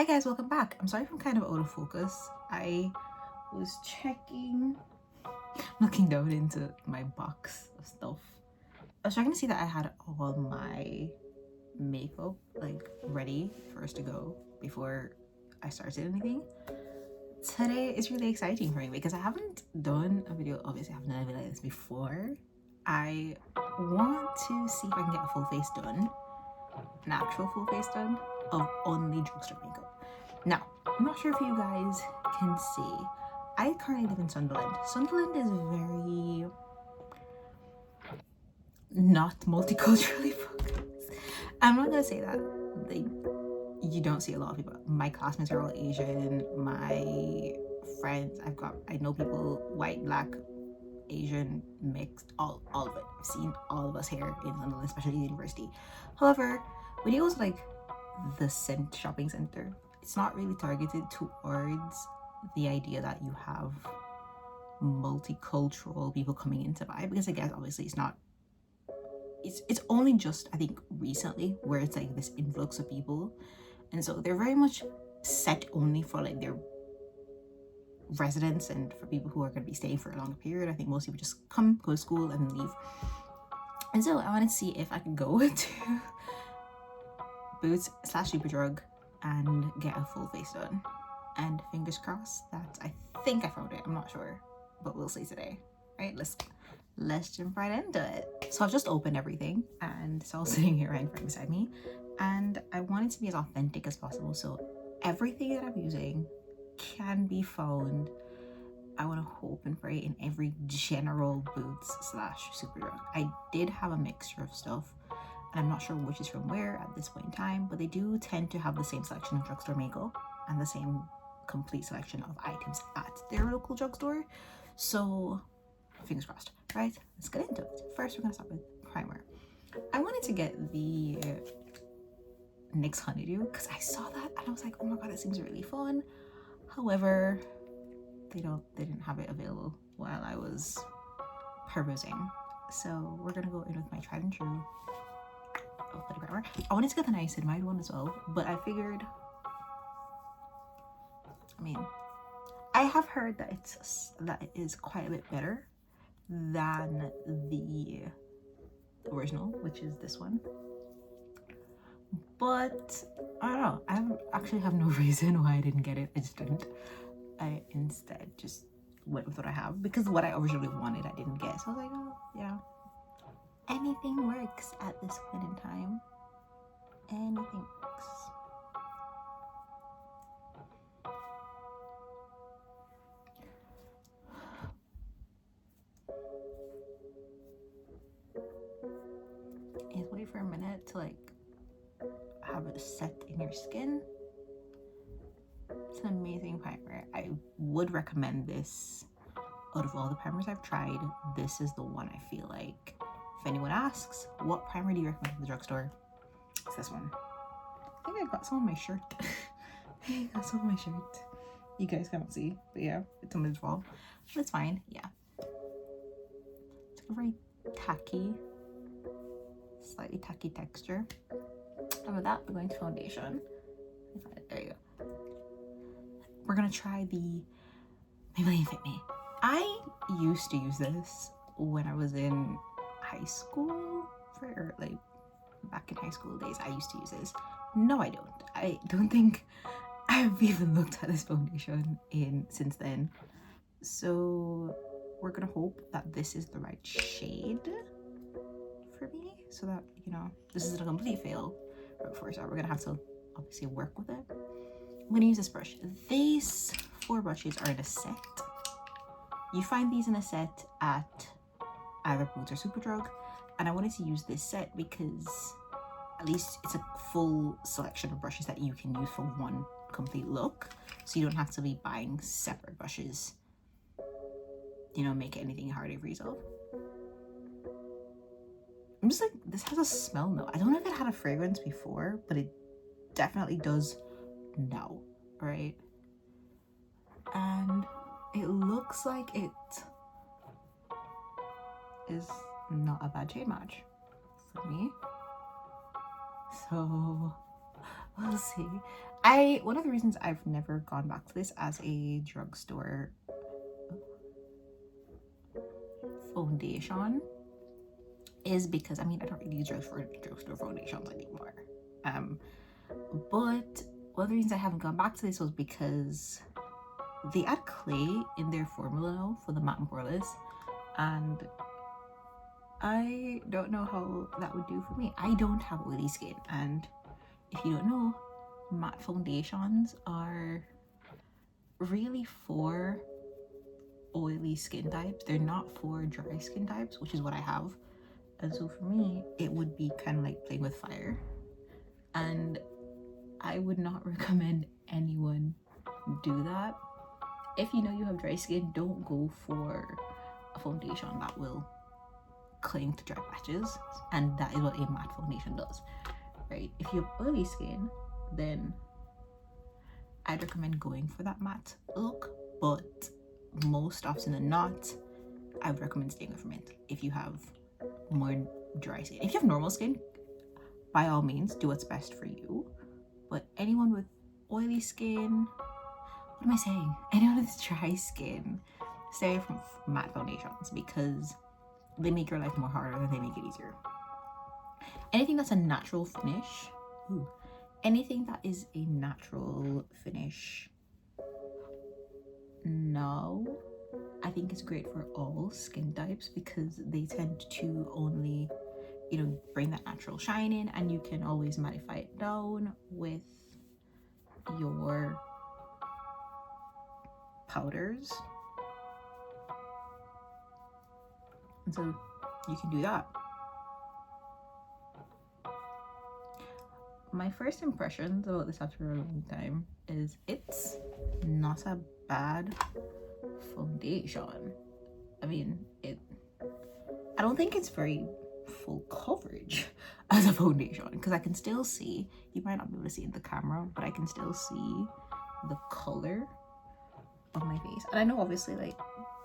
Hi guys, welcome back. I'm sorry if I'm kind of out of focus. I was looking down into my box of stuff. I was checking to see that I had all my makeup like ready for us to go before I started anything. Today is really exciting for me because I haven't done a video, obviously I haven't done a video like this before. I want to see if I can get a full face done, an actual full face done of only drugstore makeup. Now, I'm not sure if you guys can see, I currently live in Sunderland. Sunderland is very not multiculturally focused. I'm not gonna say that you don't see a lot of people. My classmates are all Asian. My friends, I know people white, black, Asian, mixed, all of it. I've seen all of us here in London, especially university. However, when you go to like the shopping center, it's not really targeted towards the idea that you have multicultural people coming in to buy, because I guess obviously it's only just I think recently where it's like this influx of people, and so they're very much set only for like their residents and for people who are going to be staying for a longer period. I think most people just come, go to school and leave. And so I wanted to see if I could go to Boots / Superdrug and get a full face done, and fingers crossed that I think I found it. I'm not sure, but we'll see today. Right, let's jump right into it. So I've just opened everything and it's all sitting here right beside me, and I want it to be as authentic as possible, so everything that I'm using can be found, I want to hope and pray, in every general Boots / Superdrug. I did have a mixture of stuff and I'm not sure which is from where at this point in time, but they do tend to have the same selection of drugstore makeup and the same complete selection of items at their local drugstore. So fingers crossed. Right, let's get into it. First, we're gonna start with primer. I wanted to get the NYX Honeydew because I saw that and I was like, oh my god, it seems really fun. However, they didn't have it available while I was perusing. So we're gonna go in with my tried and true primer. I wanted to get the niacinamide one as well, but I figured, I mean, I have heard that it is quite a bit better than the original, which is this one, but I don't know, I actually have no reason why I didn't get it. I just didn't. I instead just went with what I have because what I originally wanted I didn't get, so I was like, oh yeah, anything works at this point in time. Anything works. And wait for a minute to like have it set in your skin. It's an amazing primer. I would recommend this. Out of all the primers I've tried, this is the one I feel like, if anyone asks, what primer do you recommend from the drugstore? It's this one. I think I got some on my shirt. I got some on my shirt. You guys can't see, but yeah, it's on this wall. But it's fine, yeah. It's like a very tacky, slightly tacky texture. And with that, we're going to foundation. There you go. We're gonna try the Maybelline Fit Me. I used to use this when I was in high school, for like back in high school days. I used to use this. No, I don't. I don't think I've even looked at this foundation since then. So we're gonna hope that this is the right shade for me, so that, you know, this isn't a complete fail. But first, we're gonna have to obviously work with it. I'm gonna use this brush. These 4 brushes are in a set. You find these in a set at either Boots or Superdrug, and I wanted to use this set because at least it's a full selection of brushes that you can use for one complete look, so you don't have to be buying separate brushes, you know, make it anything harder for yourself. I'm just like, this has a smell now. I don't know if it had a fragrance before, but it definitely does now, right? And it looks like it is not a bad shade match for me. So We'll see. One of the reasons I've never gone back to this as a drugstore foundation is because, I mean, I don't really use drugstore foundations anymore. But one of the reasons I haven't gone back to this was because they add clay in their formula now for the matte and poreless, and I don't know how that would do for me. I don't have oily skin, and if you don't know, matte foundations are really for oily skin types. They're not for dry skin types, which is what I have. And so for me, it would be kind of like playing with fire. And I would not recommend anyone do that. If you know you have dry skin, don't go for a foundation that will cling to dry patches. And that is what a matte foundation does, right? If you have oily skin, then I'd recommend going for that matte look. But most often than not, I would recommend staying away from it if you have more dry skin. If you have normal skin, by all means, do what's best for you. But anyone with oily skin, what am I saying? Anyone with dry skin, stay away from matte foundations because they make your life more harder than they make it easier. Anything that's a natural finish, anything that is a natural finish, no, I think it's great for all skin types because they tend to only, you know, bring that natural shine in, and you can always mattify it down with your powders. And so you can do that. My first impressions about this after a long time is it's not a bad foundation. I mean, I don't think it's very full coverage as a foundation because I can still see, you might not be able to see in the camera, but I can still see the color of my face. And I know obviously like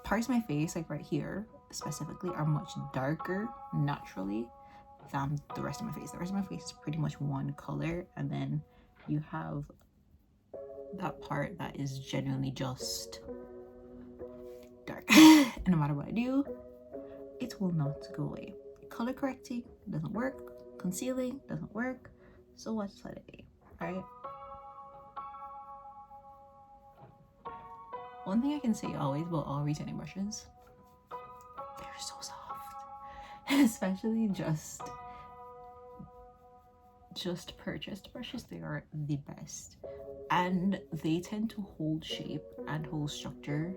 parts of my face, like right here specifically, are much darker naturally than the rest of my face. The rest of my face is pretty much one color, and then you have that part that is genuinely just dark. And no matter what I do, it will not go away. Color correcting doesn't work, concealing doesn't work, so let's let it be, right? One thing I can say always about all retaining brushes, they're so soft. Especially just purchased brushes, they are the best. And they tend to hold shape and hold structure.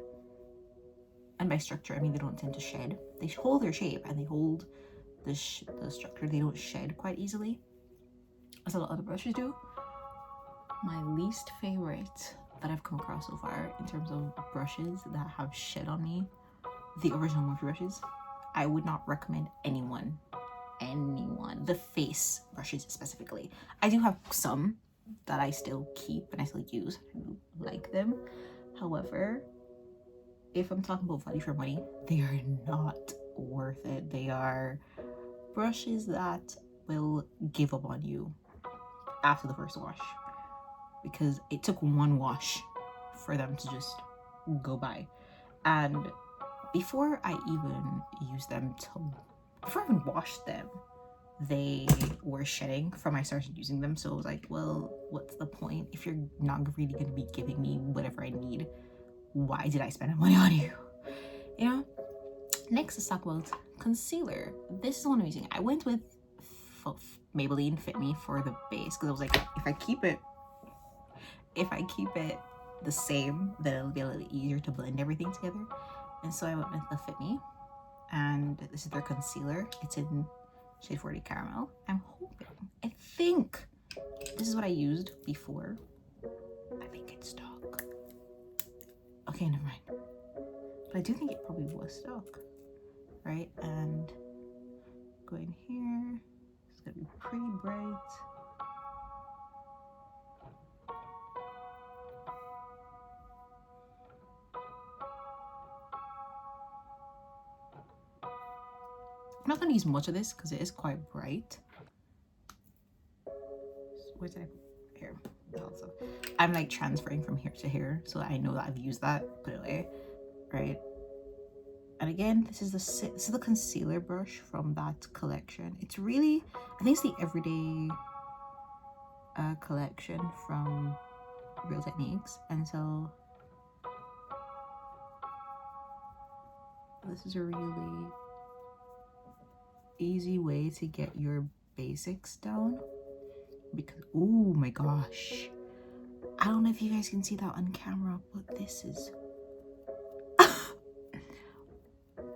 And by structure, I mean they don't tend to shed. They hold their shape and they hold the structure. They don't shed quite easily, as a lot of other brushes do. My least favorite that I've come across so far in terms of brushes that have shed on me, the original Morphe brushes. I would not recommend anyone, the face brushes specifically. I do have some that I still keep and I still use. I like them. However, if I'm talking about value for money, they are not worth it. They are brushes that will give up on you after the first wash because it took one wash for them to just go by. And before I even used them before I even washed them, they were shedding from I started using them. So I was like, well, what's the point? If you're not really going to be giving me whatever I need, why did I spend money on you? You know? Next, let's talk about concealer. This is one I'm using. I went with Maybelline Fit Me for the base because I was like, if I keep it the same, then it'll be a little easier to blend everything together. And so I went with the Fit Me, and this is their concealer. It's in shade 40 Caramel. I think this is what I used before. I think it's stock. Okay, never mind. But I do think it probably was stock, right? And go in here. It's gonna be pretty bright. I'm not going to use much of this because it is quite bright. Where did I put here. Also, I'm like transferring from here to here, so I know that I've used that. Put it away, right? And again, this is the concealer brush from that collection. It's really, I think it's the Everyday collection from Real Techniques, and so this is a really easy way to get your basics down. Because, oh my gosh, I don't know if you guys can see that on camera, but this is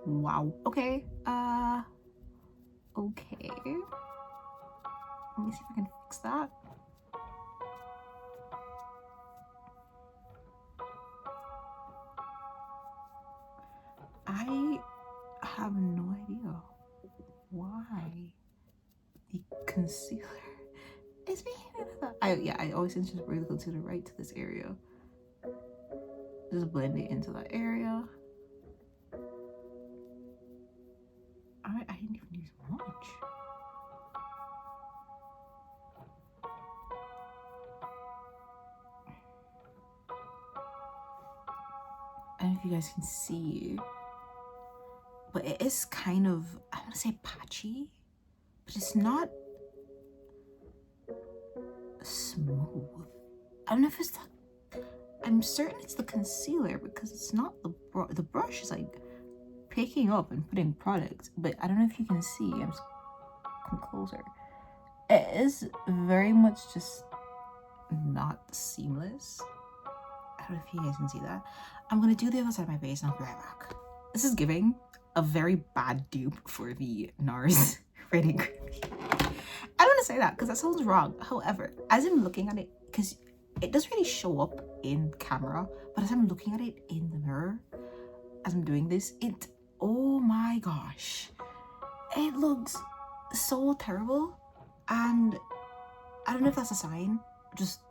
wow. Okay, okay, let me see if I can fix that. I have no idea why the concealer is being I always just bring the concealer right to this area. Just blend it into that area. I didn't even use much. I don't know if you guys can see, but it is kind of, I want to say patchy, but it's not smooth. I don't know if it's that, I'm certain it's the concealer because it's not the brush is like picking up and putting product, but I don't know if you can see. I'm just come closer. It is very much just not seamless. I don't know if you guys can see that. I'm gonna do the other side of my face and I'll be right back. This is giving a very bad dupe for the NARS Ready Creamy. I don't want to say that because that sounds wrong. However, as I'm looking at it, because it doesn't really show up in camera, but as I'm looking at it in the mirror, as I'm doing this, oh my gosh, it looks so terrible. And I don't know if that's a sign, just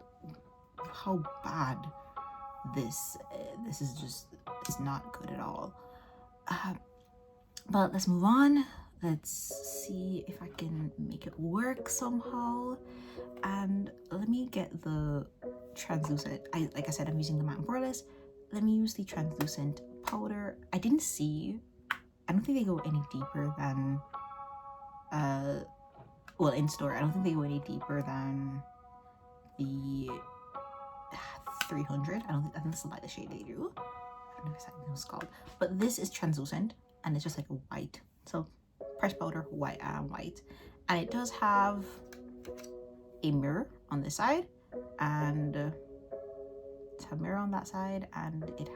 how bad this is. Just, it's not good at all. But let's move on. Let's see if I can make it work somehow. And let me get the translucent. Like I said, I'm using the matte and poreless. Let me use the translucent powder. I don't think they go any deeper than well, in store I don't think they go any deeper than the 300. I think this is like the shade they do. I don't know exactly what it's called, but this is translucent and it's just like a white, so pressed powder, white, and it does have a mirror on this side, and it's a mirror on that side, and it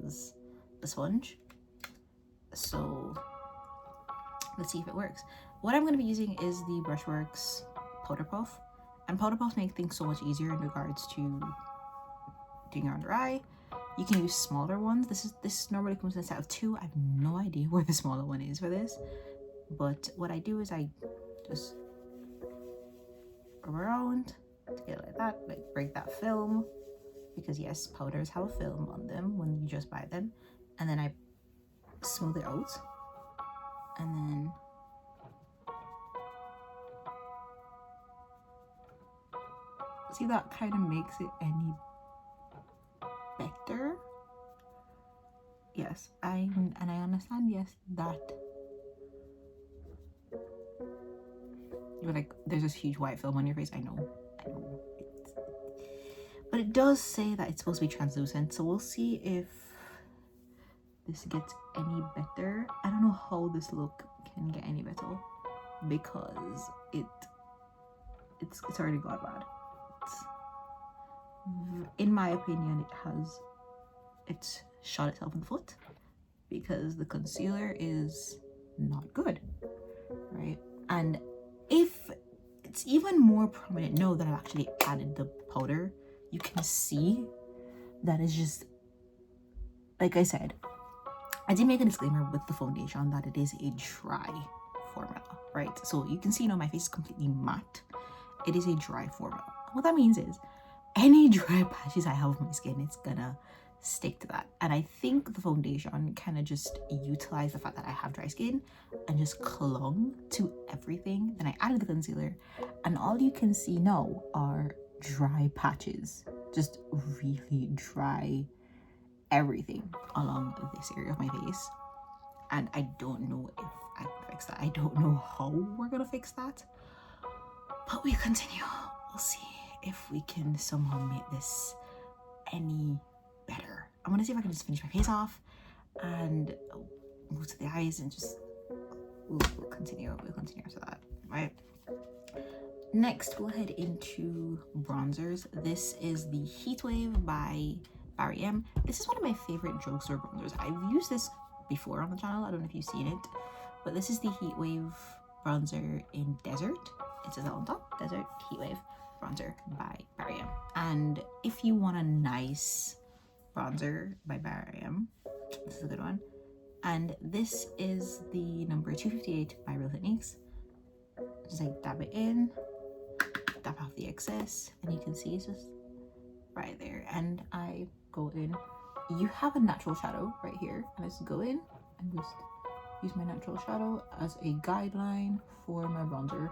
has the sponge. So let's see if it works. What I'm going to be using is the Brushworks Powder Puff, and Powder Puffs make things so much easier in regards to doing your under eye. You can use smaller ones. This normally comes in a set of 2. I have no idea where the smaller one is for this, but what I do is I just rub around to get it like that, like break that film, because yes, powders have a film on them when you just buy them, and then I smooth it out, and then see, that kind of makes it any better. Yes, I understand, yes, that you're like, there's this huge white film on your face. I know, but it does say that it's supposed to be translucent, so we'll see if this gets any better. I don't know how this look can get any better because it's already got bad. In my opinion, it's shot itself in the foot because the concealer is not good, right? And if it's even more prominent now that I've actually added the powder, you can see that it's just, like I said, I did make a disclaimer with the foundation that it is a dry formula, right? So you can see now my face is completely matte. It is a dry formula. What that means is any dry patches I have on my skin, it's gonna stick to that. And I think the foundation kind of just utilized the fact that I have dry skin and just clung to everything. Then I added the concealer, and all you can see now are dry patches, just really dry everything along this area of my face, and I don't know if I can fix that. I don't know how we're gonna fix that, but we continue. We'll see if we can somehow make this any better. I'm gonna see if I can just finish my face off and move to the eyes, and just we'll continue after that, right? Next, we'll head into bronzers. This is the Heatwave by BarryM. This is one of my favorite drugstore bronzers. I've used this before on the channel. I don't know if you've seen it, but this is the Heatwave bronzer in Desert. It says that on top, Desert Heatwave bronzer by BarryM. And if you want a nice bronzer by BarryM, this is a good one. And this is the number 258 by Real Techniques. Just like dab it in, dab off the excess, and you can see it's just right there. And I go in, you have a natural shadow right here, and I just go in and just use my natural shadow as a guideline for my bronzer,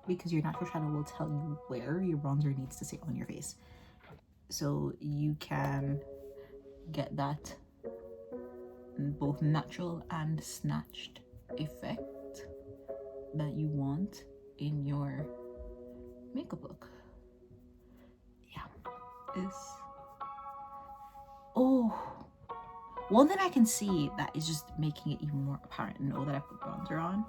because your natural shadow will tell you where your bronzer needs to sit on your face, so you can get that both natural and snatched effect that you want in your makeup look. Yeah, this. Oh, one thing I can see that is just making it even more apparent now that I put bronzer on,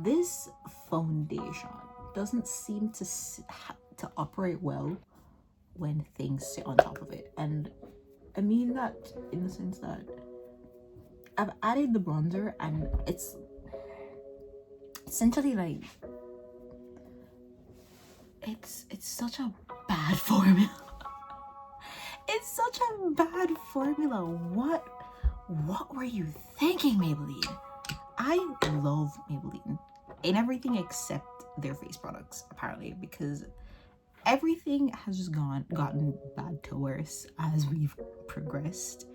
this foundation doesn't seem to operate well when things sit on top of it. And I mean that in the sense that I've added the bronzer and it's essentially like it's such a bad formula. It's such a bad formula. What were you thinking, Maybelline? I love Maybelline in everything except their face products, apparently, because everything has just gotten bad to worse as we've progressed,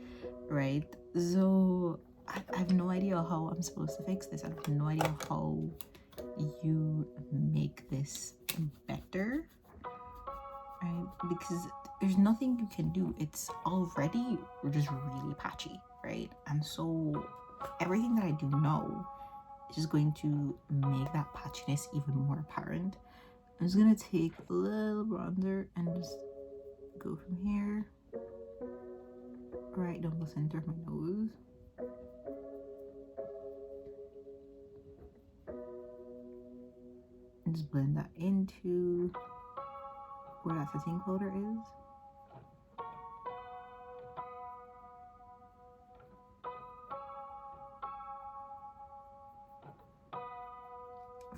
right? So I have no idea how I'm supposed to fix this. I have no idea how you make this better, right? Because there's nothing you can do. It's already just really patchy, right? And so everything that I do now is just going to make that patchiness even more apparent. I'm just gonna take a little bronzer and just go from here right down the center of my nose. And just blend that into where that setting powder is.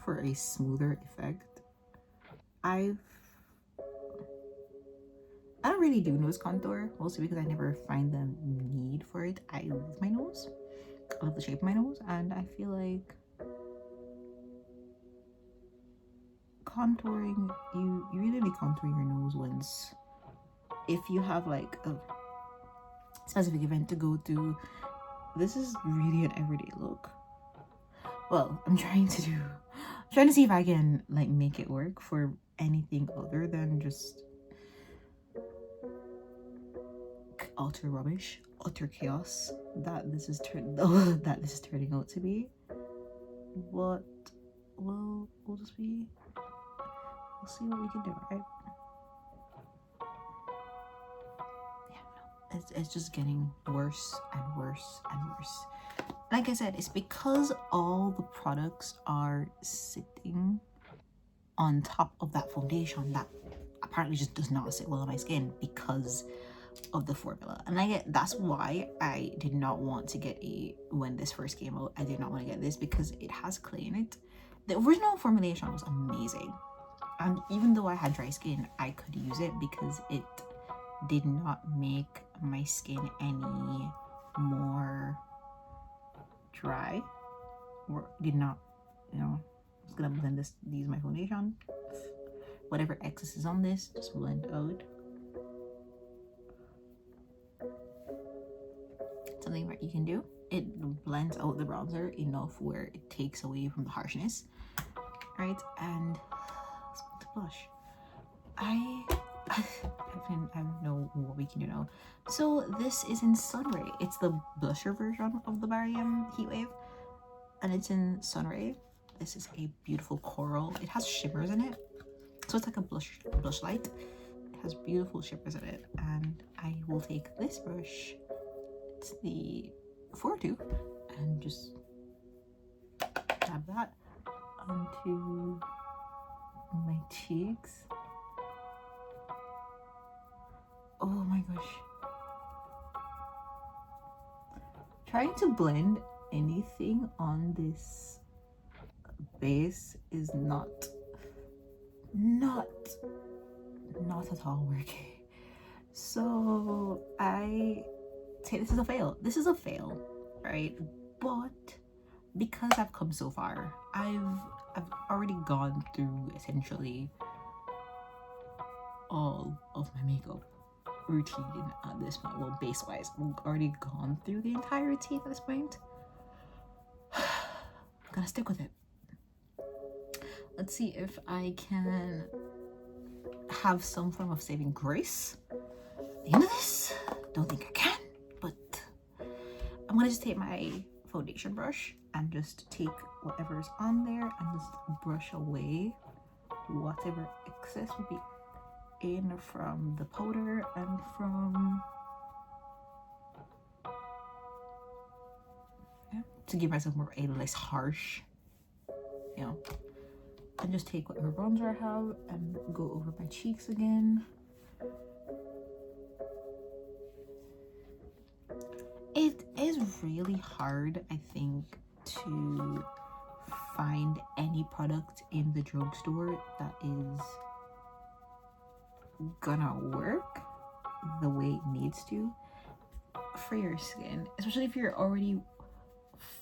For a smoother effect. I don't really do nose contour, mostly because I never find the need for it. I love my nose. I love the shape of my nose, and I feel like contouring, you really only contour your nose once. If you have like a specific event to go to, this is really an everyday look. Well, I'm trying to see if I can like make it work for anything other than just utter rubbish, utter chaos that this is turning out to be. But we'll see what we can do, right? Yeah, no, it's just getting worse and worse and worse. Like I said, it's because all the products are sitting on top of that foundation that apparently just does not sit well on my skin because of the formula. And that's why I did not want to get when this first came out, I did not want to get this, because it has clay in it. The original formulation was amazing, and even though I had dry skin, I could use it because it did not make my skin any more dry, or did not, I'm just gonna blend use my foundation. Whatever excess is on this, just blend out. Something that you can do, it blends out the bronzer enough where it takes away from the harshness, right? And blush. I don't know what we can do now. So this is in Sunray. It's the blusher version of the BarryM Heatwave, and it's in Sunray. This is a beautiful coral. It has shimmers in it, so it's like a blush light. It has beautiful shimmers in it, and I will take this brush. It's the 4-2, and just dab that onto my cheeks. Oh my gosh. Trying to blend anything on this base is not at all working. So I say this is a fail. This is a fail, right? But because I've come so far, I've already gone through essentially all of my makeup routine at this point. Well, base wise, I've already gone through the entire routine at this point. I'm gonna stick with it. Let's see if I can have some form of saving grace at the end of this. Don't think I can, but I'm gonna just take my foundation brush and just take whatever's on there and just brush away whatever excess would be in from the powder and from, to give myself more a less harsh, you know, and just take whatever bronzer I have and go over my cheeks again. It is really hard, I think, to find any product in the drugstore that is gonna work the way it needs to for your skin, especially if you're already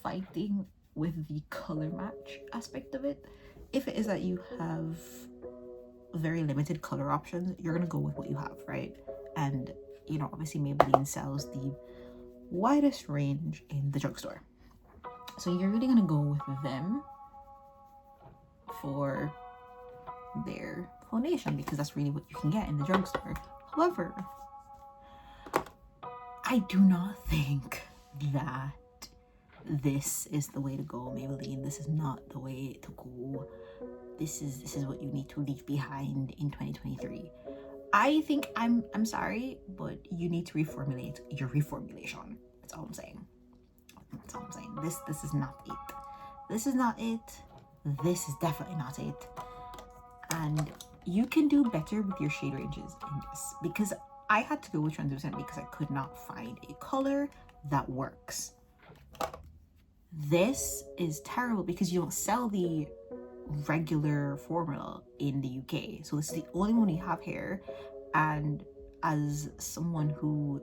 fighting with the color match aspect of it. If it is that you have very limited color options, you're gonna go with what you have, right? And you know, obviously Maybelline sells the widest range in the drugstore, so you're really gonna go with them for their foundation because that's really what you can get in the drugstore. However, I do not think that this is the way to go, Maybelline. This is not the way to go. This is what you need to leave behind in 2023. I think I'm sorry, but you need to reformulate your reformulation. That's all I'm saying. That's all I'm saying. This is not it. This is not it. This is definitely not it. And you can do better with your shade ranges in this, because I had to go with translucent because I could not find a color that works. This is terrible because you don't sell the regular formula in the UK, so this is the only one you have here. And as someone who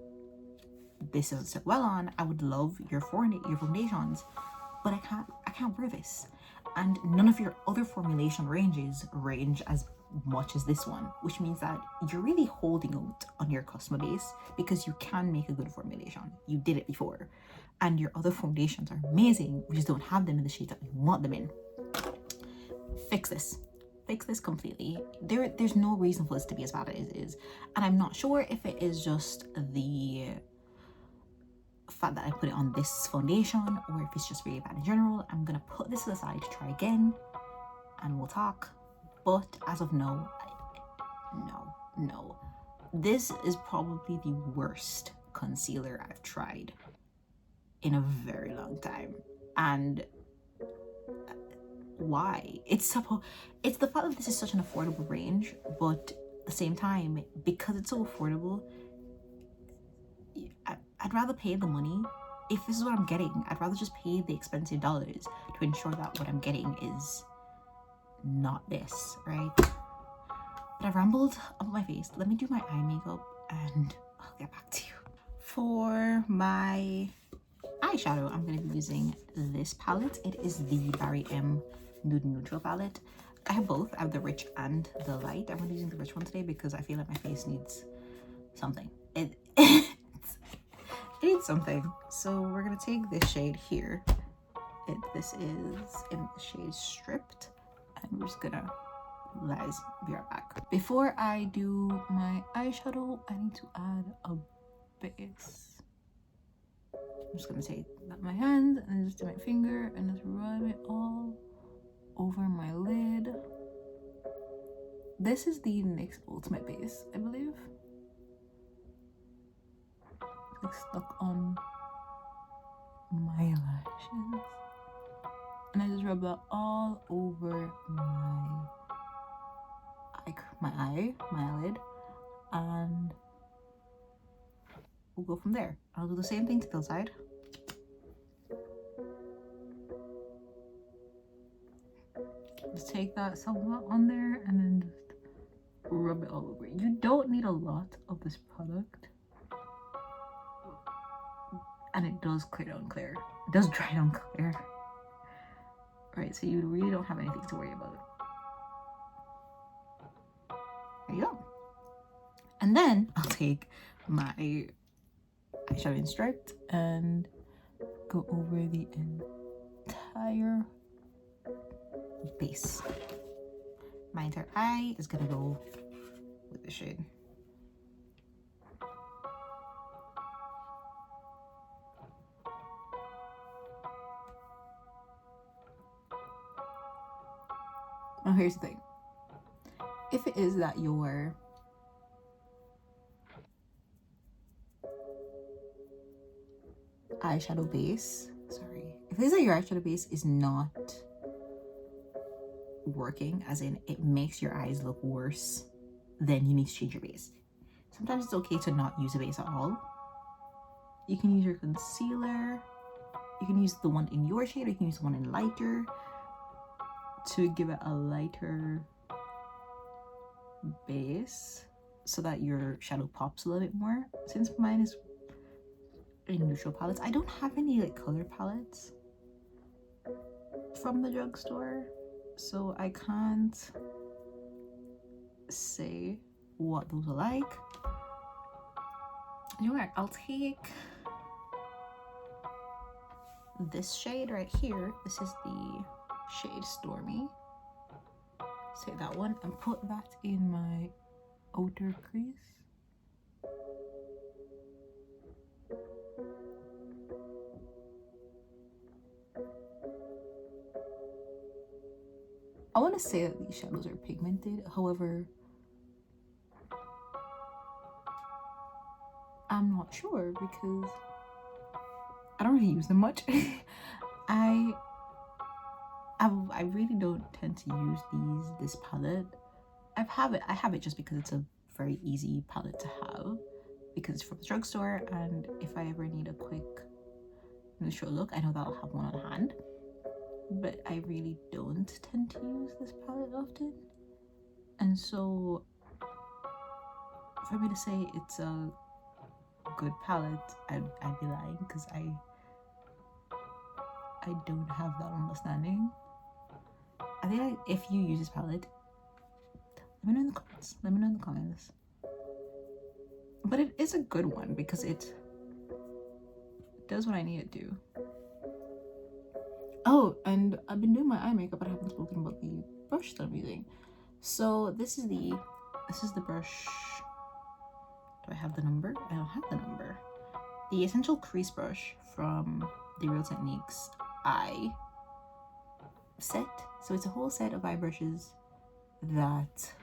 this doesn't sit well on, I would love your foundations, but I can't wear this. And none of your other formulation ranges range as much as this one, which means that you're really holding out on your customer base because you can make a good formulation. You did it before, and your other foundations are amazing. We just don't have them in the shades that we want them in. Fix this completely. There's no reason for this to be as bad as it is, and I'm not sure if it is just the fact that I put it on this foundation or if it's just really bad in general. I'm gonna put this aside to try again and we'll talk, but as of now, no, this is probably the worst concealer I've tried in a very long time. And why? It's the fact that this is such an affordable range, but at the same time, because it's so affordable, I'd rather pay the money. If this is what I'm getting, I'd rather just pay the expensive dollars to ensure that what I'm getting is not this, right? But I've rambled up my face. Let me do my eye makeup and I'll get back to you. For my eyeshadow, I'm going to be using this palette. It is the BarryM Nude Neutral palette. I have both. I have the rich and the light. I'm going to be using the rich one today because I feel like my face needs something. It needs something. So we're going to take this shade here. This is in the shade Stripped. And we're just going to Guys, be right back. Before I do my eyeshadow, I need to add a base. I'm just gonna take that my hand and just do my finger and just rub it all over my lid. This is the NYX Ultimate Base, I believe. It's like stuck on my lashes. And I just rub that all over my eyelid, and we'll go from there. I'll do the same thing to the other side. Just take that somewhat on there and then just rub it all over. You don't need a lot of this product, and it does clear down clear. It does dry down clear. Right, so you really don't have anything to worry about. There you go. And then I'll take my eyeshadow instruct and go over the entire base. My entire eye is gonna go with the shade. Now here's the thing. If it is that your eyeshadow base, if it is that your eyeshadow base is not working, as in it makes your eyes look worse, then you need to change your base. Sometimes it's okay to not use a base at all. You can use your concealer, you can use the one in your shade, or you can use the one in lighter to give it a lighter base so that your shadow pops a little bit more. Since mine is in neutral palettes, I don't have any like color palettes from the drugstore, so I can't say what those are like. You know what, I'll take this shade right here. This is the shade Stormy. Take that one and put that in my outer crease. I want to say that these shadows are pigmented, however, I'm not sure because I don't really use them much. I really don't tend to use this palette. I have it just because it's a very easy palette to have, because it's from the drugstore, and if I ever need a quick neutral look, I know that I'll have one on hand. But I really don't tend to use this palette often, and so for me to say it's a good palette, I'd be lying, because I don't have that understanding. I think if you use this palette, let me know in the comments. Let me know in the comments. But it is a good one because it does what I need it to. Oh, and I've been doing my eye makeup, but I haven't spoken about the brush that I'm using. So this is the brush. Do I have the number? I don't have the number. The Essential Crease Brush from the Real Techniques eye set. So it's a whole set of eye brushes that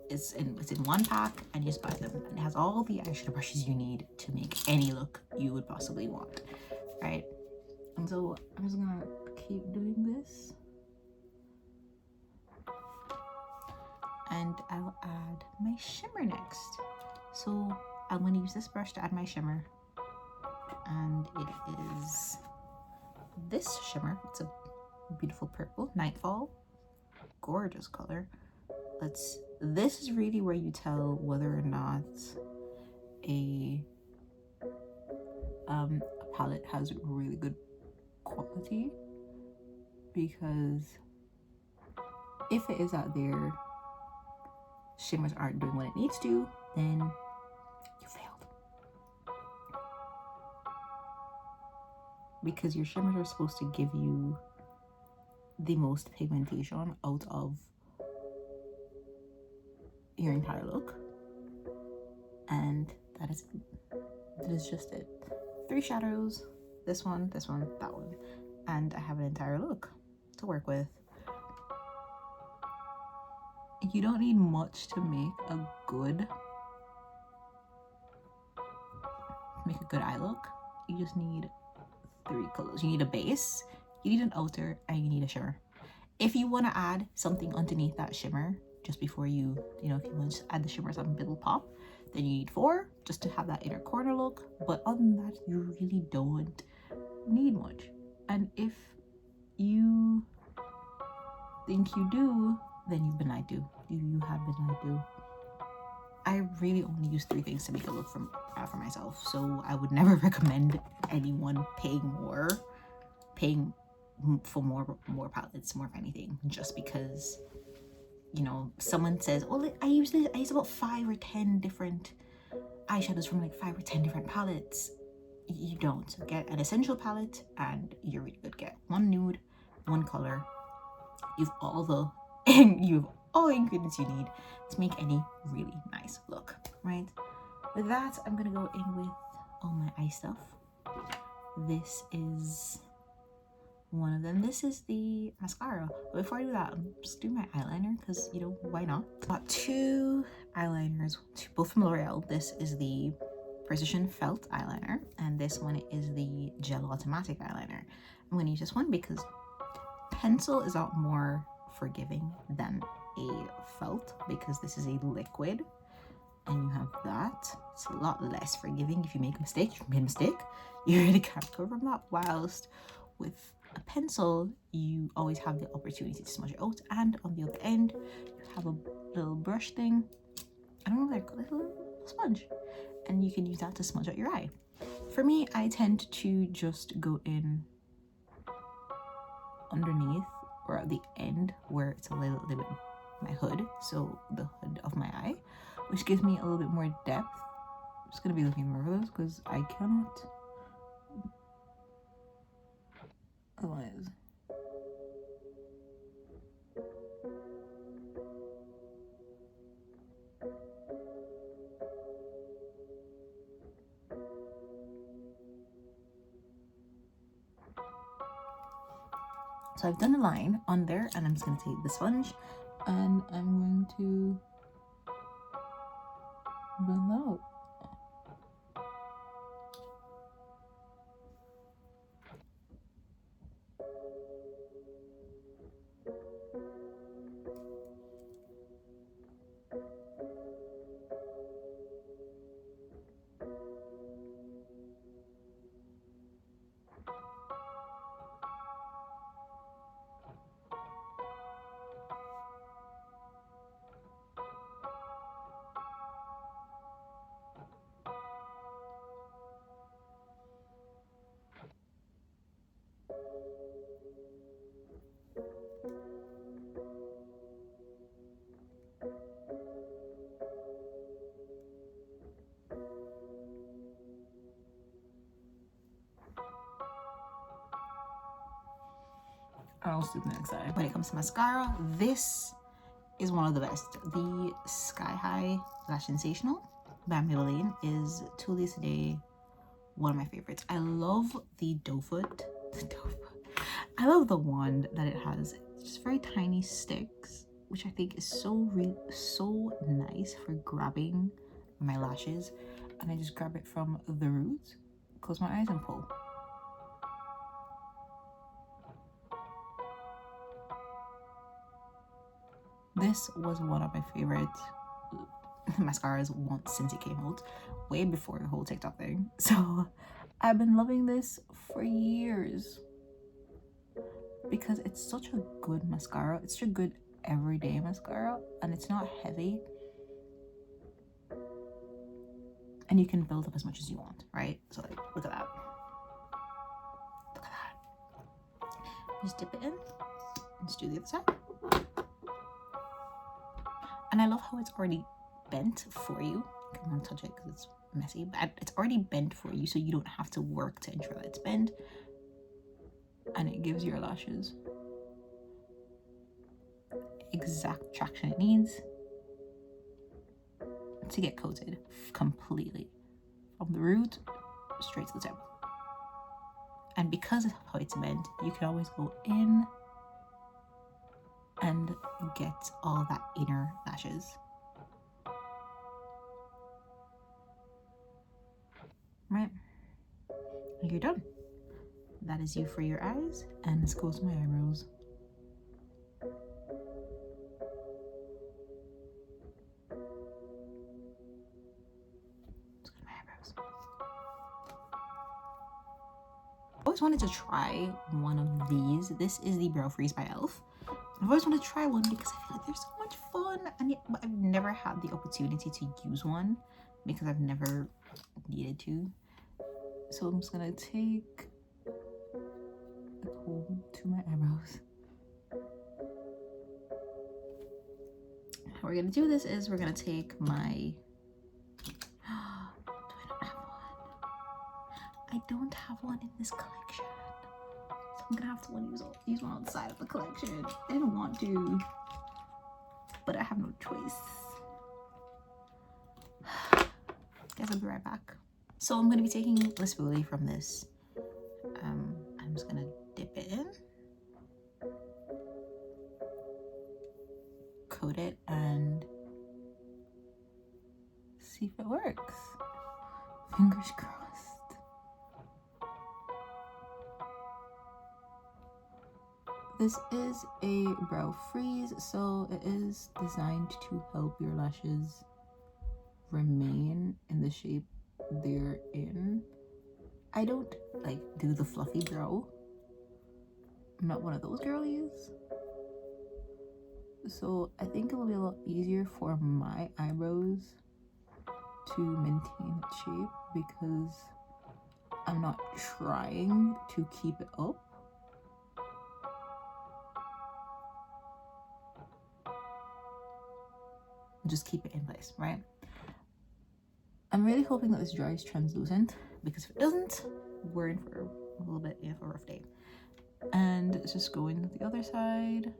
it's in one pack, and you just buy them, and it has all the eyeshadow brushes you need to make any look you would possibly want, right? And so I'm just gonna keep doing this, and I'll add my shimmer next. So I'm gonna use this brush to add my shimmer, and it is this shimmer. It's a beautiful purple, Nightfall, gorgeous color. This is really where you tell whether or not a palette has really good quality, because if it is that their shimmers aren't doing what it needs to, then you failed. Because your shimmers are supposed to give you the most pigmentation out of your entire look. And that is just it. 3 shadows, this one, that one, and I have an entire look to work with. You don't need much to make a good eye look. You just need 3 colors. You need a base, you need an outer, and you need a shimmer. If you want to add something underneath that shimmer just before you know, if you want to add the shimmer some little pop, then you need 4 just to have that inner corner look. But other than that, you really don't need much. And if you think you do, then you've been lied to. You have been lied to. I really only use 3 things to make a look for myself, so I would never recommend anyone paying for more palettes, more of anything, just because, you know, someone says, oh, I use about 5 or 10 different eyeshadows from like 5 or 10 different palettes. You don't. Get an essential palette and you're really good. Get 1 nude, 1 color. You've all the ingredients you need to make any really nice look, right? With that, I'm gonna go in with all my eye stuff. This is one of them. This is the mascara. But before I do that, I'm just doing my eyeliner because, you know, why not? Got 2 eyeliners, both from L'Oreal. This is the Precision Felt eyeliner, and this one is the Gel Automatic eyeliner. I'm gonna use this one because pencil is a lot more forgiving than a felt, because this is a liquid and you have that. It's a lot less forgiving. If you make a mistake, you made a mistake, you really can't recover from that. Whilst with a pencil, you always have the opportunity to smudge it out, and on the other end you have a little brush thing, I don't know what they're called, a little sponge, and you can use that to smudge out your eye. For me, I tend to just go in underneath or at the end where it's a little bit my hood, so the hood of my eye, which gives me a little bit more depth. I'm just gonna be looking more of those because I cannot otherwise. So I've done a line on there, and I'm just going to take the sponge and I'm going to blend that out. I'll do the next side. When it comes to mascara, this is one of the best. The Sky High Lash Sensational by Maybelline is 2 days a day, one of my favorites. I love the doe foot. I love the wand that it has. It's just very tiny sticks, which I think is so nice for grabbing my lashes. And I just grab it from the roots, close my eyes and pull. This was one of my favorite mascaras since it came out, way before the whole TikTok thing. So I've been loving this for years because it's such a good mascara. It's such a good everyday mascara, and it's not heavy. And you can build up as much as you want, right? So like, look at that. Look at that. Just dip it in. Let's do the other side. And I love how it's already bent for you. I don't want to touch it because it's messy, but it's already bent for you, so you don't have to work to ensure that it's bent. And it gives your lashes exact traction it needs to get coated completely from the root straight to the tip. And because of how it's meant, you can always go in and get all that inner lashes. Right, and you're done. That is you for your eyes, and let's go to my eyebrows. Let's go to my eyebrows. I always wanted to try one of these. This is the Brow Freeze by e.l.f. I've always wanted to try one because I feel like they're so much fun, and yet I've never had the opportunity to use one because I've never needed to. So I'm just gonna take the comb to my eyebrows. How we're gonna do this is we're gonna take my I don't have one in this collection, so I'm gonna have to use one on the side of the collection. I didn't want to, but I have no choice. Guess I'll be right back. So I'm gonna be taking the spoolie from this. I'm just gonna dip it in, coat it, and see if it works. Fingers crossed. This is a brow freeze, so it is designed to help your lashes remain in the shape they're in. I don't like do the fluffy brow. I'm not one of those girlies. So I think it will be a lot easier for my eyebrows to maintain its shape because I'm not trying to keep it up. Just keep it in place, right? I'm really hoping that this dries translucent, because if it doesn't, we're in for a little bit of a rough day. And it's just going to the other side.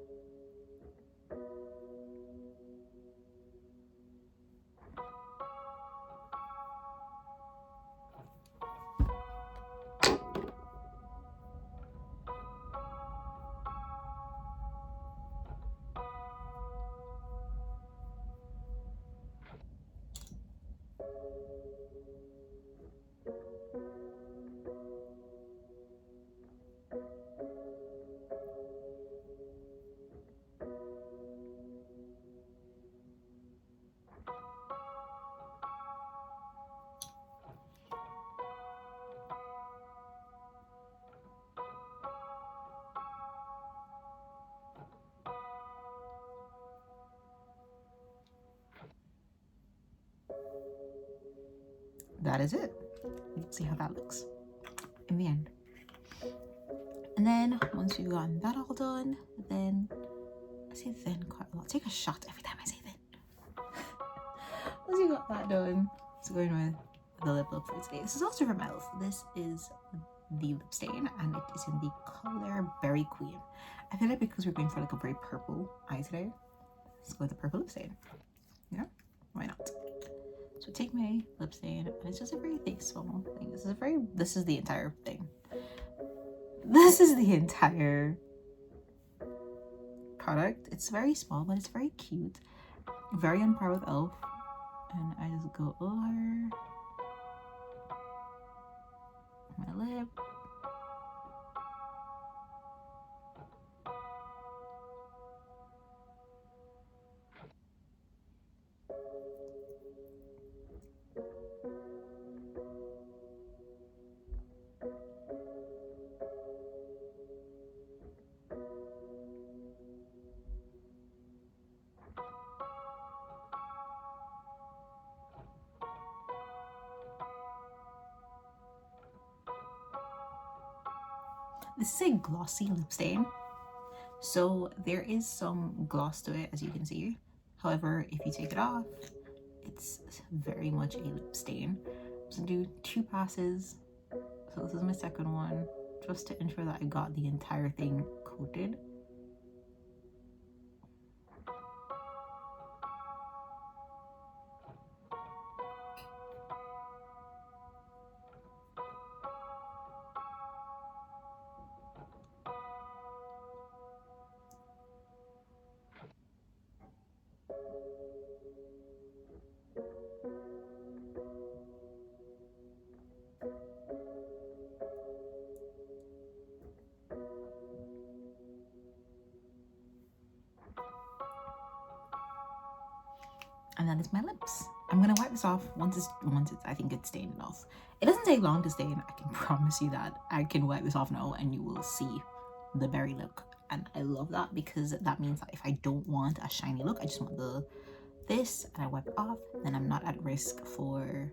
That is it. Let's see how that looks in the end. And then once you've gotten that all done, then I say then quite a lot. Take a shot every time I say then. Once you got that done, it's going with the lip look for today. This is also from e.l.f. This is the lip stain, and it is in the color Berry Queen. I feel like because we're going for like a very purple eye today, let's go with the purple lip stain. Yeah, why not? So take my lip stain, and it's just a very thick, small thing. This is the entire thing. This is the entire product. It's very small, but it's very cute. Very on par with e.l.f. And I just go over my lip. This is a glossy lip stain, so there is some gloss to it, as you can see. However, if you take it off, it's very much a lip stain. I'm just gonna do 2 passes. So this is my second one, just to ensure that I got the entire thing coated. And that is my lips. I'm gonna wipe this off once it's I think it's stained enough. It doesn't take long to stain, I can promise you that. I can wipe this off now and you will see the berry look. And I love that because that means that if I don't want a shiny look, I just want this and I wipe it off, then I'm not at risk for,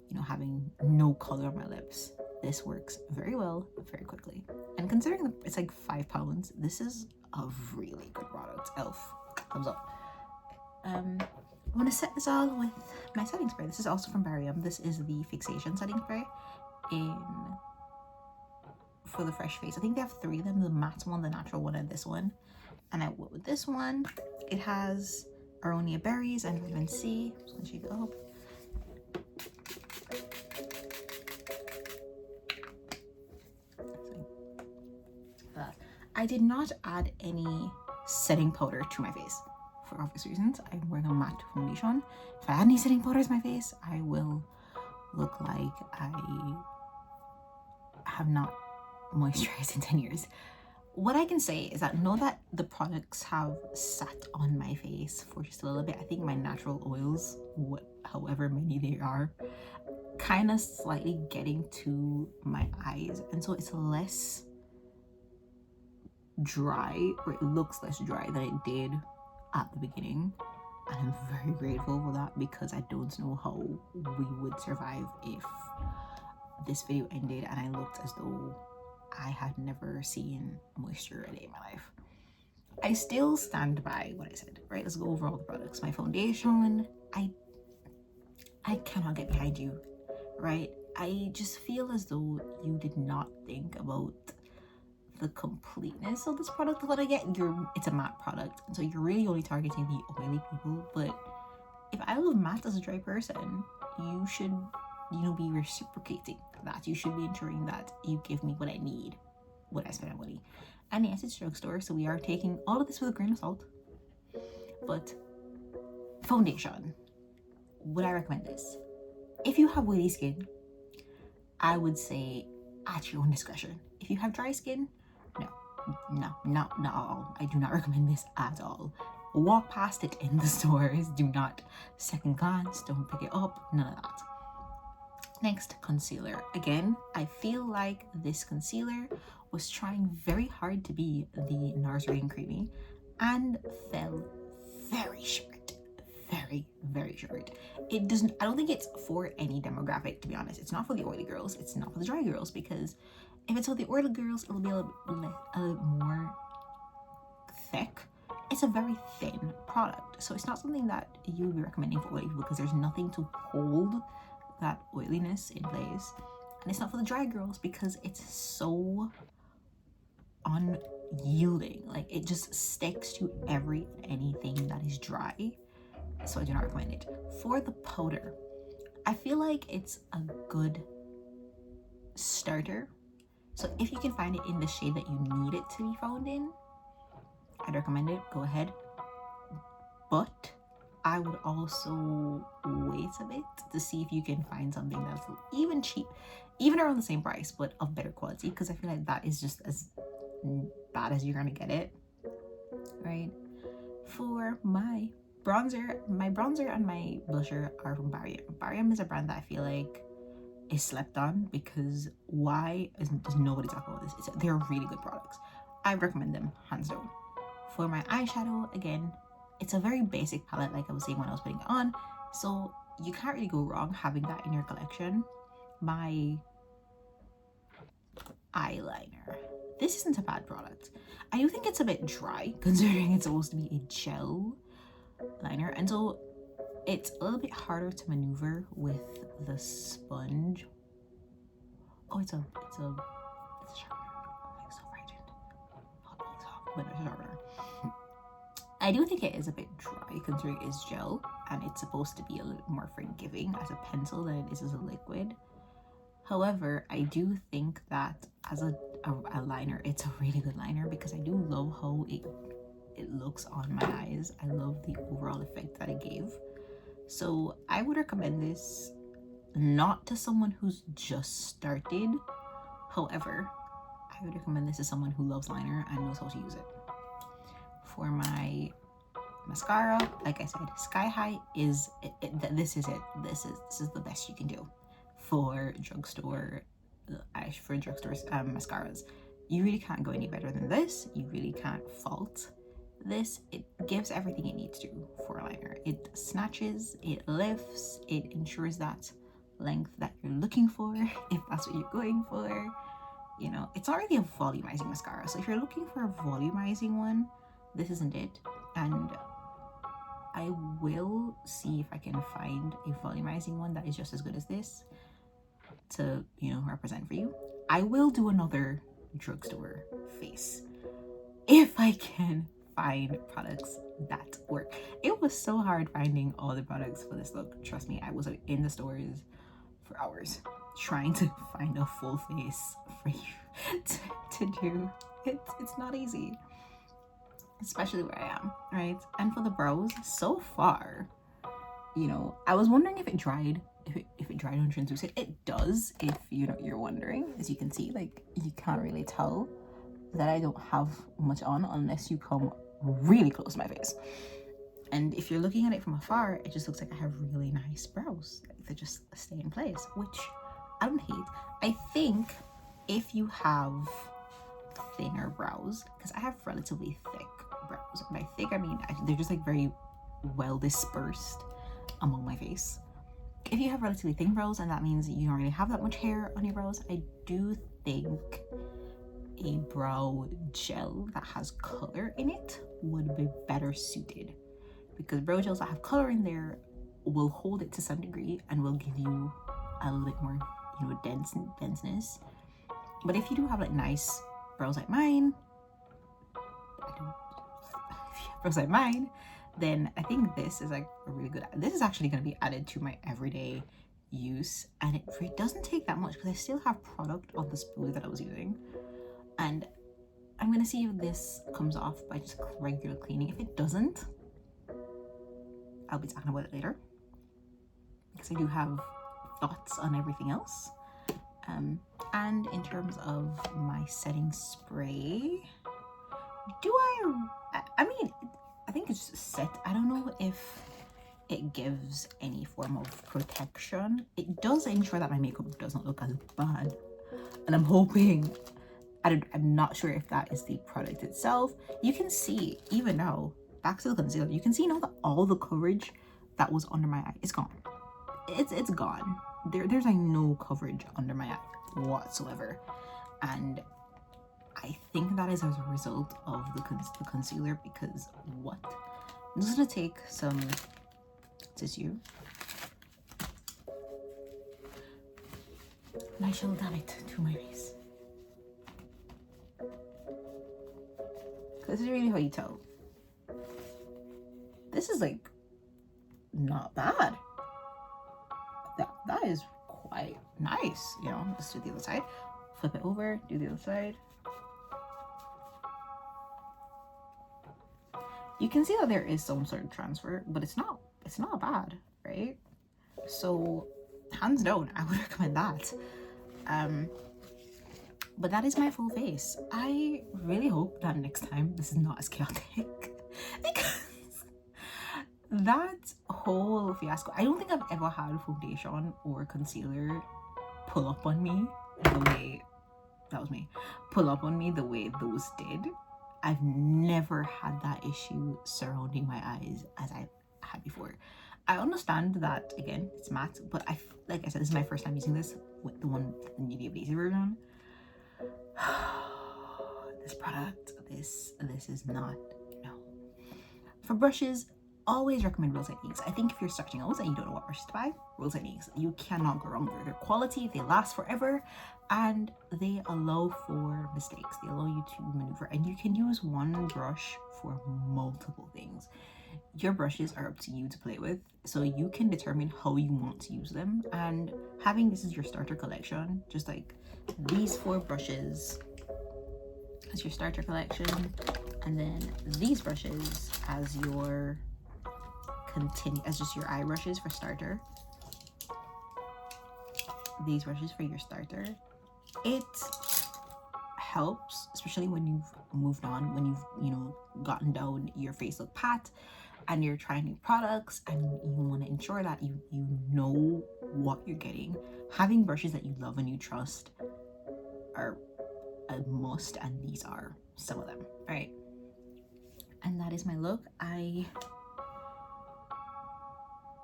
you know, having no color on my lips. This works very well, very quickly. And considering it's like £5, this is a really good product. Elf, thumbs up. I'm gonna set this all with my setting spray. This is also from BarryM. This is the Fixation setting spray for the fresh face. I think they have 3 of them, the matte one, the natural one, and this one. And I went with this one. It has Aronia berries and vitamin C. I'm just gonna shake it up. I did not add any setting powder to my face for obvious reasons. I'm wearing a matte foundation. If I add any setting powder to my face, I will look like I have not moisturized in 10 years. What I can say is that know that the products have sat on my face for just a little bit. I think my natural oils, however many they are, kind of slightly getting to my eyes, and so it's less dry, or it looks less dry than it did at the beginning. And I'm very grateful for that because I don't know how we would survive if this video ended and I looked as though I had never seen moisture a day in my life. I still stand by what I said, right? Let's go over all the products. My foundation, I cannot get behind you, right? I just feel as though you did not think about the completeness of this product. What I get, it's a matte product, and so you're really only targeting the oily people. But if I love matte as a dry person, you should, you know, be reciprocating that. You should be ensuring that you give me what I need when I spend my money. And yes, it's drugstore, so we are taking all of this with a grain of salt. But foundation, would I recommend this? If you have oily skin, I would say at your own discretion. If you have dry skin, no, not at all. I do not recommend this at all. Walk past it in the stores. Do not second glance. Don't pick it up. None of that. Next, concealer. Again, I feel like this concealer was trying very hard to be the Nursery and Creamy and fell very short. Very short. It doesn't, I don't think it's for any demographic, to be honest. It's not for the oily girls. It's not for the dry girls, because if it's for the oily girls, it'll be a little more thick. It's a very thin product, so it's not something that you would be recommending for oily people because there's nothing to hold that oiliness in place. And it's not for the dry girls because it's so unyielding. Like, it just sticks to anything that is dry. So I do not recommend it. For the powder, I feel like it's a good starter. So if you can find it in the shade that you need it to be found in, I'd recommend it. Go ahead. But I would also wait a bit to see if you can find something that's even cheap, even around the same price, but of better quality, because I feel like that is just as bad as you're gonna get it, right? For my bronzer and my blusher are from BarryM. BarryM is a brand that I feel like is slept on because does nobody talk about this? They're really good products. I recommend them hands down. For my eyeshadow, again, it's a very basic palette, like I was saying when I was putting it on, so you can't really go wrong having that in your collection. My eyeliner, this isn't a bad product. I do think it's a bit dry considering it's supposed to be a gel liner, and so it's a little bit harder to maneuver with the sponge. Oh, it's a sharpener. I'm so frightened. I'll pull this off, but it's a sharpener. I do think it is a bit dry considering it's gel and it's supposed to be a little more forgiving as a pencil than it is as a liquid. However, I do think that as a liner, it's a really good liner because I do love how it looks on my eyes. I love the overall effect that it gave. So I would recommend this not to someone who's just started. However, I would recommend this to someone who loves liner and knows how to use it. For my mascara, like I said, Sky High is this is it. This is the best you can do for drugstore mascaras. You really can't go any better than this. You really can't fault this. It gives everything it needs to for a liner. It snatches, it lifts, it ensures that length that you're looking for, if that's what you're going for. You know, it's not really a volumizing mascara, so if you're looking for a volumizing one, this isn't it. And I will see if I can find a volumizing one that is just as good as this to, you know, represent for you. I will do another drugstore face if I can find products that work. It was so hard finding all the products for this look. Trust me, I was in the stores for hours trying to find a full face for you to do. It's not easy, especially where I am, right? And for the brows, so far, you know, I was wondering if it dried, if it dried on translucent. It does, if you know, you're wondering. As you can see, like, you can't really tell that I don't have much on unless you come really close to my face. And if you're looking at it from afar, it just looks like I have really nice brows. Like, they just stay in place, which I don't hate. I think if you have thinner brows, because I have relatively thick brows, and by thick I mean they're just like very well dispersed among my face. If you have relatively thin brows, and that means you don't really have that much hair on your brows, I do think a brow gel that has color in it would be better suited, because brow gels that have color in there will hold it to some degree and will give you a little bit more, you know, denseness. But if you do have like nice brows like mine, if you have brows like mine, then I think this is like a really good, this is actually going to be added to my everyday use, and it doesn't take that much because I still have product on the spoolie that I was using. And I'm going to see if this comes off by just regular cleaning. If it doesn't, I'll be talking about it later, because I do have thoughts on everything else. And in terms of my setting spray, I mean, I think it's just set. I don't know if it gives any form of protection. It does ensure that my makeup doesn't look as bad, and I'm hoping, I'm not sure if that is the product itself. You can see, even now, back to the concealer, you can see now that all the coverage that was under my eye is gone. It's gone. There's like no coverage under my eye whatsoever, and I think that is as a result of the concealer. Because what? I'm just gonna take some tissue and I shall dab it to my face. This is really how you tell. This is like not bad. That is quite nice, you know. Let's do the other side. Flip it over, do the other side. You can see that there is some sort of transfer, but it's not bad, right? So hands down, I would recommend that. But that is my full face. I really hope that next time this is not as chaotic, because that whole fiasco, I don't think I've ever had foundation or concealer pull up on me the way, that was me, pull up on me the way those did. I've never had that issue surrounding my eyes as I had before. I understand that, again, it's matte, but like I said, this is my first time using this with the medium basic version. This product, this is not, no. For brushes, always recommend Rose Techniques. I think if you're starting out and you don't know what brushes to buy, Rose Techniques, you cannot go wrong there. They're quality, they last forever, and they allow for mistakes. They allow you to maneuver, and you can use one brush for multiple things. Your brushes are up to you to play with, so you can determine how you want to use them. And having this as your starter collection, just like these 4 brushes as your starter collection, and then these brushes as your as just your eye brushes for starter, these brushes for your starter, it helps, especially when you've moved on, when you've, you know, gotten down, your face look pat, and you're trying new products and you want to ensure that you know what you're getting, having brushes that you love and you trust are a must, and these are some of them. All right, and that is my look. I'm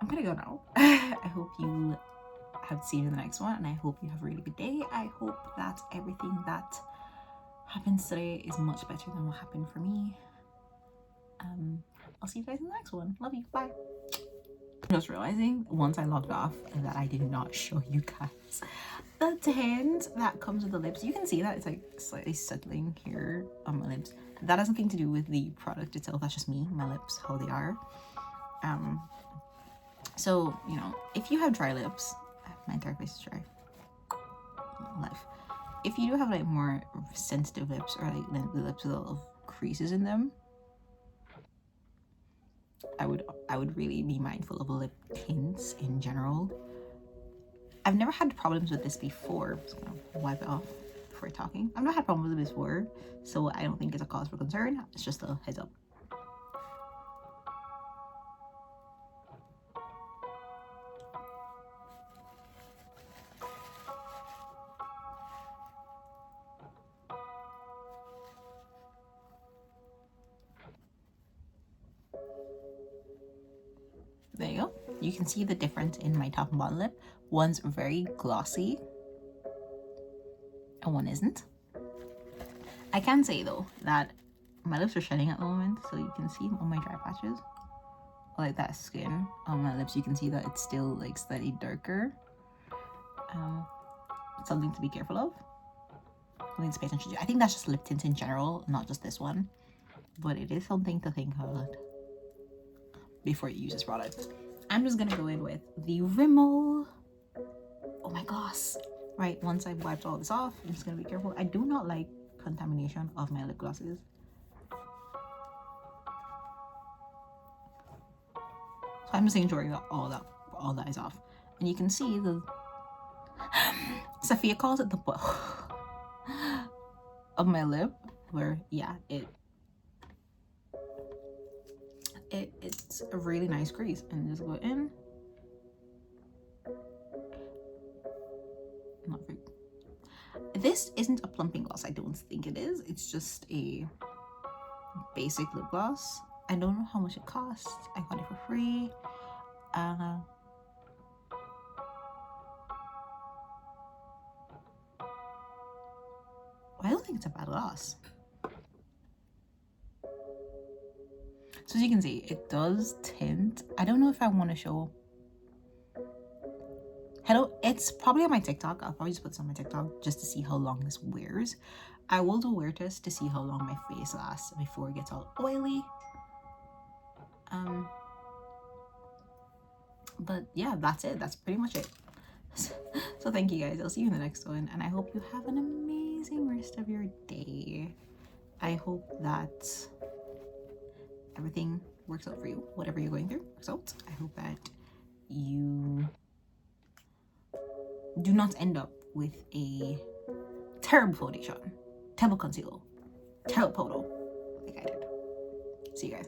gonna go now. I hope you have seen you in the next one, and I hope you have a really good day. I hope that everything that happens today is much better than what happened for me. I'll see you guys in the next one. Love you. Bye. Just realizing once I logged off that I did not show you guys the tint that comes with the lips. You can see that it's like slightly settling here on my lips. That has nothing to do with the product itself. That's just me, my lips, how they are. So, you know, if you have dry lips, my entire face is dry. Life. If you do have like more sensitive lips, or like the lips with a lot of creases in them, I would really be mindful of lip tints in general. I've never had problems with this before. I'm just gonna wipe it off before talking. I've not had problems with it before, so I don't think it's a cause for concern. It's just a heads up. There you go. You can see the difference in my top and bottom lip. One's very glossy and one isn't. I can say though that my lips are shedding at the moment, so you can see on my dry patches, like that skin on my lips, you can see that it's still like slightly darker. Something to be careful of, something to pay attention to. I think that's just lip tints in general, not just this one, but it is something to think about before you use this product. I'm just gonna go in with the Rimmel, oh my gloss. Right, once I've wiped all this off, I'm just gonna be careful. I do not like contamination of my lip glosses. So I'm just ensuring that all that is off. And you can see the Sophia calls it the butt of my lip, where yeah, it's a really nice crease, and just go in. Not very. This isn't a plumping gloss, I don't think it is. It's just a basic lip gloss. I don't know how much it costs. I got it for free. I don't think it's a bad gloss. So as you can see, it does tint. I don't know if I want to show. Hello, it's probably on my TikTok. I'll probably just put this on my TikTok just to see how long this wears. I will do a wear test to see how long my face lasts before it gets all oily. But yeah, that's it. That's pretty much it. So thank you guys. I'll see you in the next one, and I hope you have an amazing rest of your day. I hope that everything works out for you. Whatever you're going through works out. I hope that you do not end up with a terrible foundation, terrible concealer, terrible powder like I did. See you guys.